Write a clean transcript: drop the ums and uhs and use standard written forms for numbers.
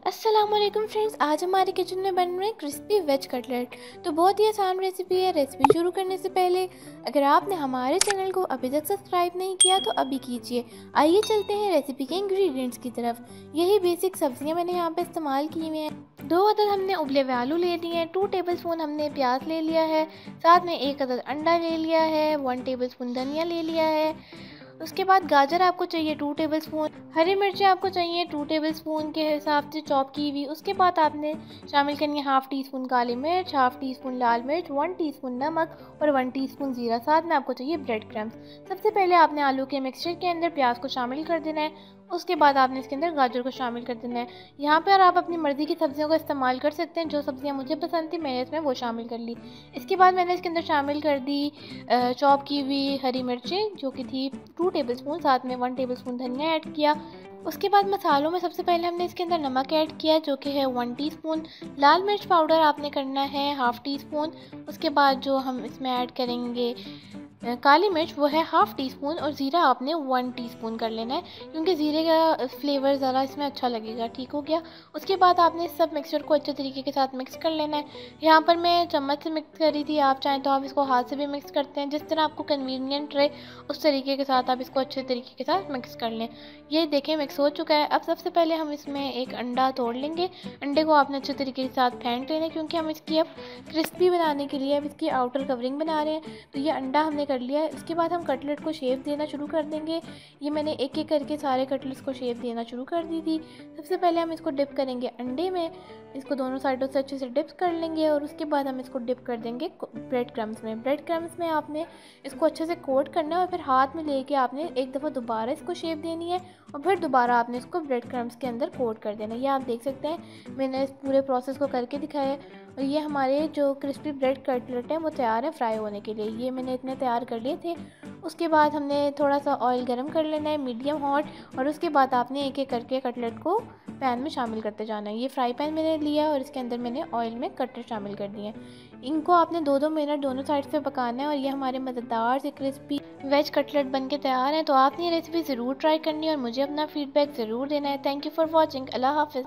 अस्सलामुअलैकुम फ्रेंड्स, आज हमारे किचन में बन रहे हैं क्रिस्पी वेज कटलेट। तो बहुत ही आसान रेसिपी है। रेसिपी शुरू करने से पहले अगर आपने हमारे चैनल को अभी तक सब्सक्राइब नहीं किया तो अभी कीजिए। आइए चलते हैं रेसिपी के इंग्रेडिएंट्स की तरफ। यही बेसिक सब्जियां मैंने यहाँ पे इस्तेमाल की हुई हैं। 2 अदद हमने उबले हुए आलू ले लिए हैं, 2 टेबलस्पून हमने प्याज ले लिया है, साथ में 1 अदद अंडा ले लिया है, 1 टेबलस्पून धनिया ले लिया है। उसके बाद गाजर आपको चाहिए 2 टेबलस्पून, हरी मिर्चें आपको चाहिए 2 टेबलस्पून के हिसाब से चॉप की हुई। उसके बाद आपने शामिल करनी है हाफ़ टी स्पून काली मिर्च, हाफ़ टी स्पून लाल मिर्च, 1 टीस्पून नमक और 1 टीस्पून ज़ीरा। साथ में आपको चाहिए ब्रेड क्रम्स। सबसे पहले आपने आलू के मिक्सचर के अंदर प्याज को शामिल कर देना है। उसके बाद आपने इसके अंदर गाजर को शामिल कर देना है। यहाँ पर आप अपनी मर्ज़ी की सब्जियों का इस्तेमाल कर सकते हैं। जो सब्जियाँ मुझे पसंद थी मैंने इसमें वो शामिल कर ली। इसके बाद मैंने इसके अंदर शामिल कर दी चॉप की हुई हरी मिर्चें जो कि थी 2 टेबलस्पून, साथ में 1 टेबलस्पून धनिया ऐड किया। उसके बाद मसालों में सबसे पहले हमने इसके अंदर नमक ऐड किया जो कि है 1 टीस्पून। लाल मिर्च पाउडर आपने करना है हाफ़ टी स्पून। उसके बाद जो हम इसमें ऐड करेंगे काली मिर्च वो है हाफ़ टी स्पून, और ज़ीरा आपने 1 टीस्पून कर लेना है क्योंकि ज़ीरे का फ्लेवर ज़रा इसमें अच्छा लगेगा। ठीक हो गया। उसके बाद आपने सब मिक्सचर को अच्छे तरीके के साथ मिक्स कर लेना है। यहाँ पर मैं चम्मच से मिक्स कर रही थी, आप चाहें तो आप इसको हाथ से भी मिक्स करते हैं। जिस तरह आपको कन्वीनियंट रहे उस तरीके के साथ आप इसको अच्छे तरीके के साथ मिक्स कर लें। ये देखें मिक्स हो चुका है। अब सबसे पहले हम इसमें एक अंडा तोड़ लेंगे। अंडे को आपने अच्छे तरीके के साथ फेंट लेना है क्योंकि हम इसकी अब क्रिस्पी बनाने के लिए अब इसकी आउटर कवरिंग बना रहे हैं। तो ये अंडा हमने कर लिया है। इसके बाद हम कटलेट को शेप देना शुरू कर देंगे। ये मैंने एक एक करके सारे कटलेट्स को शेप देना शुरू कर दी थी। सबसे पहले हम इसको डिप करेंगे अंडे में, इसको दोनों साइडों से अच्छे से डिप कर लेंगे और उसके बाद हम इसको डिप कर देंगे ब्रेड क्रम्स में। ब्रेड क्रम्स में आपने इसको अच्छे से कोट करना है और फिर हाथ में लेके आपने एक दफ़ा दोबारा इसको शेप देनी है और फिर दोबारा आपने इसको ब्रेड क्रम्स के अंदर कोट कर देना है। ये आप देख सकते हैं मैंने इस पूरे प्रोसेस को करके दिखाया है। और ये हमारे जो क्रिस्पी ब्रेड कटलेट हैं वो तैयार है फ्राई होने के लिए। ये मैंने इतने तैयार कर लिए थे। उसके बाद हमने थोड़ा सा ऑयल गरम कर लेना है मीडियम हॉट, और उसके बाद आपने एक एक करके कटलेट को पैन में शामिल करते जाना है। ये फ्राई पैन मैंने लिया और इसके अंदर मैंने ऑयल में कटलेट शामिल कर दिए हैं। इनको आपने 2-2 मिनट दोनों साइड से पकाना है और ये हमारे मज़ेदार से क्रिस्पी वेज कटलेट बन के तैयार हैं। तो आपने ये रेसिपी ज़रूर ट्राई करनी है और मुझे अपना फीडबैक ज़रूर देना है। Thank you for watching. अल्लाह हाफ़िज़।